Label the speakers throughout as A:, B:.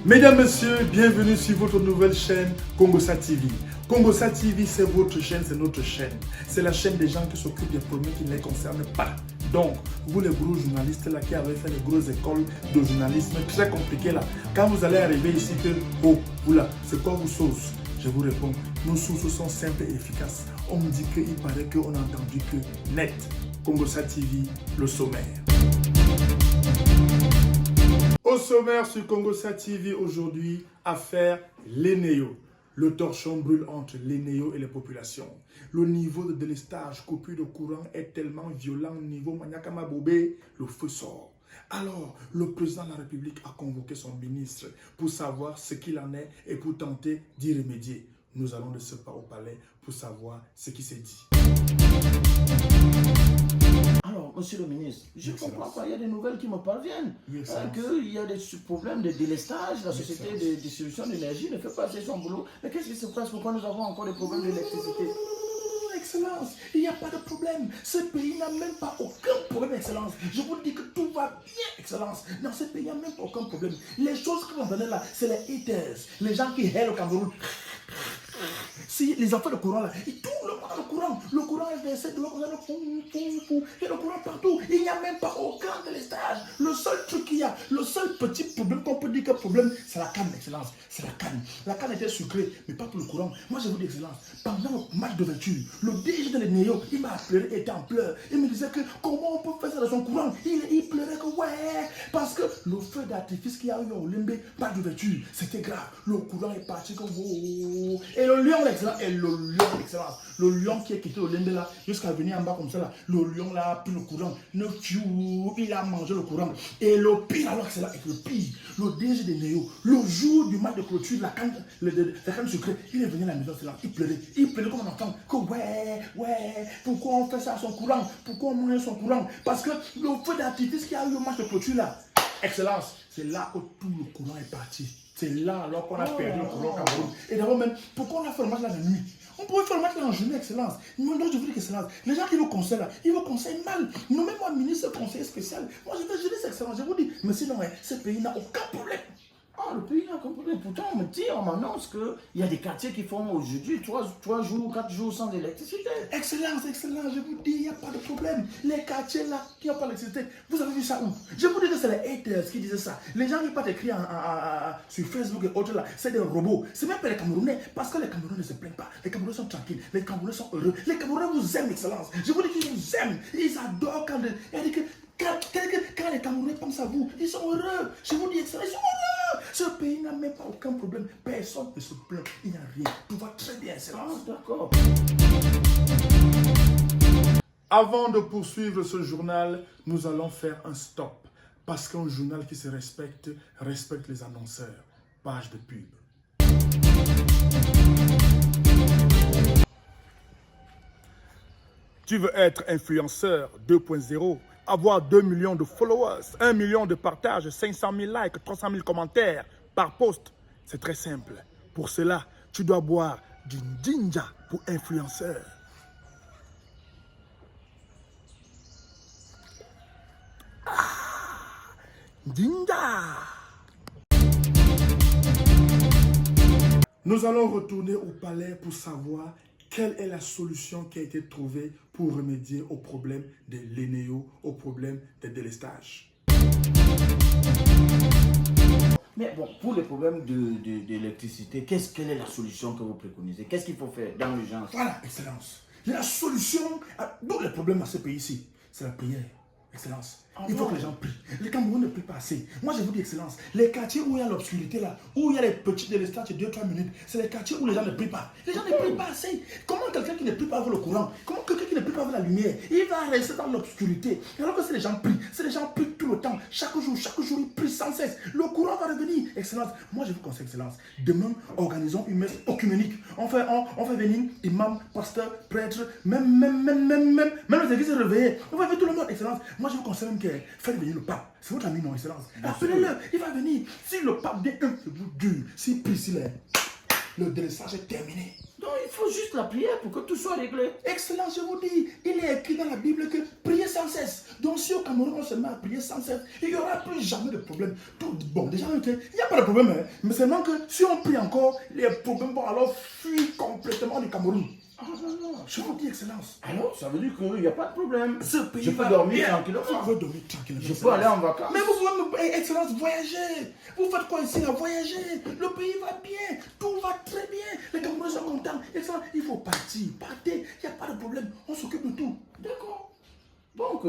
A: Mesdames, Messieurs, bienvenue sur votre nouvelle chaîne Congosa TV. Congosa TV, c'est votre chaîne, c'est notre chaîne. C'est la chaîne des gens qui s'occupent des problèmes qui ne les concernent pas. Donc, vous les gros journalistes là qui avez fait les grosses écoles de journalisme très compliquées là, quand vous allez arriver ici que, oh, oula, c'est quoi vos sources? Je vous réponds, nos sources sont simples et efficaces. On me dit qu'il paraît qu'on a entendu que net. Congosa TV, le sommaire. Au sommaire sur Congosa TV aujourd'hui, affaire Lénéo. Le torchon brûle entre Lénéo et les populations. Le niveau de délestage, coupure de courant est tellement violent au niveau Maniakama Bobé, le feu sort. Alors, le président de la République a convoqué son ministre pour savoir ce qu'il en est et pour tenter d'y remédier. Nous allons de ce pas au palais pour savoir ce qui s'est dit.
B: Alors, monsieur le ministre, je ne comprends pas, il y a des nouvelles qui me parviennent. Qu'il y a des problèmes de délestage, la société de distribution d'énergie ne fait pas assez son boulot. Mais qu'est-ce qui se passe? Pourquoi nous avons encore des problèmes d'électricité?
A: Excellence, il n'y a pas de problème. Ce pays n'a même pas aucun problème, Excellence. Je vous dis que tout va bien, Excellence. Dans ce pays, il n'y a même pas aucun problème. Les choses que vous entendez là, c'est les haters, les gens qui haïssent le Cameroun. Si les enfants de courant là, ils tournent le courant est versé de l'autre côté, et le courant partout, il n'y a même pas aucun délestage. Le seul truc qu'il y a, le seul petit problème qu'on peut dire que problème, c'est la canne, Excellence, c'est la canne. La canne était sucrée, mais pas pour le courant. Moi je vous dis, Excellence, pendant le match d'ouverture, le DG de l'Énéo, il m'a appelé, il était en pleurs, il me disait que comment on peut faire ça dans son courant, il pleurait que ouais, parce que le feu d'artifice qu'il y a eu au Limbe, match d'ouverture, c'était grave, le courant est parti comme wow. Et le lion, Excellence, Excellence, le lion qui est quitté au Limbe là, jusqu'à venir en bas comme ça là, le lion là a pris le courant, il a mangé le courant. Et le pire alors, c'est là, et le pire, le DG de Néo, le jour du match de clôture, la canne sucrée, il est venu à la maison, c'est là, il pleurait comme un enfant, que ouais, pourquoi on fait ça à son courant, pourquoi on mange son courant, parce que le feu d'artifice qu'il y a eu au match de clôture là, Excellence, c'est là où tout le courant est parti. C'est là alors qu'on a perdu le courant au Cameroun. Et d'abord même, pourquoi on a fait le match là la nuit? On pouvait faire le match là en journée, Excellence. Non, je vous dis Excellence, les gens qui nous conseillent là, ils nous conseillent mal. Nommez-moi ministre conseiller spécial. Moi je dis Excellence, je vous dis, mais sinon, ce pays n'a aucun problème.
B: Ah, le pays n'a aucun problème. Pourtant, on me dit, on m'annonce qu'il y a des quartiers qui font aujourd'hui 3 jours, 4 jours sans électricité.
A: Excellence, je vous dis, il n'y a pas de problème. Les quartiers là qui n'ont pas d'électricité, vous avez vu ça où? Je vous dis que c'est les haters qui disaient ça. Les gens qui partent écrire sur Facebook et autres là, c'est des robots. C'est même pas les Camerounais, parce que les Camerounais ne se plaignent pas. Les Camerounais sont tranquilles, les Camerounais sont heureux. Les Camerounais vous aiment, Excellence. Je vous dis qu'ils vous aiment. Ils adorent quand les Camerounais pensent à vous. Ils sont heureux. Je vous dis, Excellence, ils sont heureux. Ce pays n'a même pas aucun problème. Personne ne se plaint. Il n'y a rien. Tout va très bien, Excellence.
B: Ah, d'accord.
A: Avant de poursuivre ce journal, nous allons faire un stop. Parce qu'un journal qui se respecte les annonceurs. Page de pub. Tu veux être influenceur 2.0, avoir 2 millions de followers, 1 million de partages, 500 000 likes, 300 000 commentaires par post. C'est très simple. Pour cela, tu dois boire du Jinja pour influenceur. Jinja! Nous allons retourner au palais pour savoir quelle est la solution qui a été trouvée pour remédier au problème de l'Énéo, au problème des délestages.
B: Mais bon, pour les problèmes d'électricité, quelle est la solution que vous préconisez? Qu'est-ce qu'il faut faire dans l'urgence?
A: Voilà, Excellence. La solution à tous les problèmes à ce pays-ci, c'est la prière. Excellence. Il faut que les gens prient. Les Camerounais ne prient pas assez. Moi, je vous dis, Excellence, les quartiers où il y a l'obscurité là, où il y a les petits délestages de 2-3 minutes, c'est les quartiers où les gens ne prient pas. Les gens ne prient pas assez. Comment quelqu'un qui ne prie pas avec le courant, comment quelqu'un qui ne prie pas avec la lumière, il va rester dans l'obscurité. Alors que si les gens prient tout le temps, chaque jour, ils prient sans cesse. Le courant va revenir. Excellence, moi je vous conseille, Excellence, demain, organisons une messe œcuménique. On fait venir imam, pasteur, prêtre, même les églises réveillées. On va faire tout le monde, Excellence. Moi je vous conseille même que faites venir le pape. C'est votre ami, non, Excellence. Appelez-le, il va venir. Si le pape vient, c'est vous dur. Si prie, s'il est. Le délestage est terminé.
B: Donc il faut juste la prière pour que tout soit réglé.
A: Excellence, je vous dis, il est écrit dans la Bible que priez sans cesse. Donc si au Cameroun on se met à prier sans cesse, il n'y aura plus jamais de problème. Bon, déjà, il n'y a pas de problème, hein, mais seulement que si on prie encore, les problèmes vont alors fuir complètement du Cameroun.
B: Ah non, non.
A: Je vous dis, Excellence.
B: Alors, ça veut dire qu'il n'y a pas de problème.
A: Ce pays
B: Je peux
A: va
B: dormir
A: bien.
B: tranquillement.
A: Je peux dormir tranquillement.
B: Je peux aller en vacances.
A: Mais vous pouvez, Excellence, voyager. Vous faites quoi ici là? Voyager. Le pays va bien. Tout va très bien. Les Camerounais sont contents. Excellence, il faut partir. Partez. Il n'y a pas de problème. On s'occupe de tout.
B: D'accord. Donc,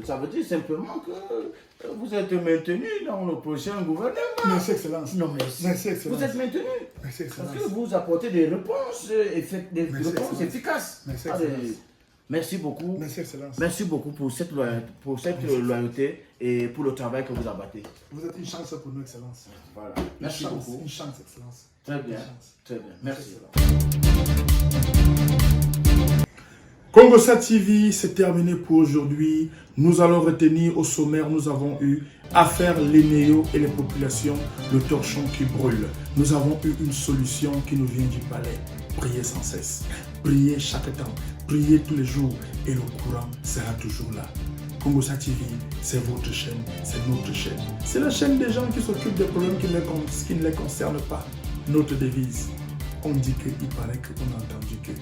B: ça veut dire simplement que vous êtes maintenu dans le prochain gouvernement.
A: Merci, Excellence.
B: Non, mais
A: Merci, Excellence.
B: vous êtes maintenu.
A: Merci, Excellence.
B: Parce que vous apportez des réponses,
A: Merci, Excellence.
B: efficaces.
A: Merci,
B: Allez,
A: Excellence.
B: merci beaucoup.
A: Merci, Excellence.
B: Merci beaucoup pour cette loyauté et pour le travail que vous abattez.
A: Vous êtes une chance pour nous, Excellence.
B: Voilà.
A: Une
B: Merci
A: chance,
B: beaucoup.
A: Une chance, Excellence.
B: Très bien.
A: Une chance.
B: Très bien. Merci.
A: Congo7 TV, c'est terminé pour aujourd'hui. Nous allons retenir au sommaire, nous avons eu affaire les néos et les populations, le torchon qui brûle. Nous avons eu une solution qui nous vient du palais. Priez sans cesse, priez chaque temps, priez tous les jours et le courant sera toujours là. Congo7 TV, c'est votre chaîne, c'est notre chaîne. C'est la chaîne des gens qui s'occupent des problèmes qui ne les concernent pas. Notre devise, on dit que, il paraît qu'on a entendu que.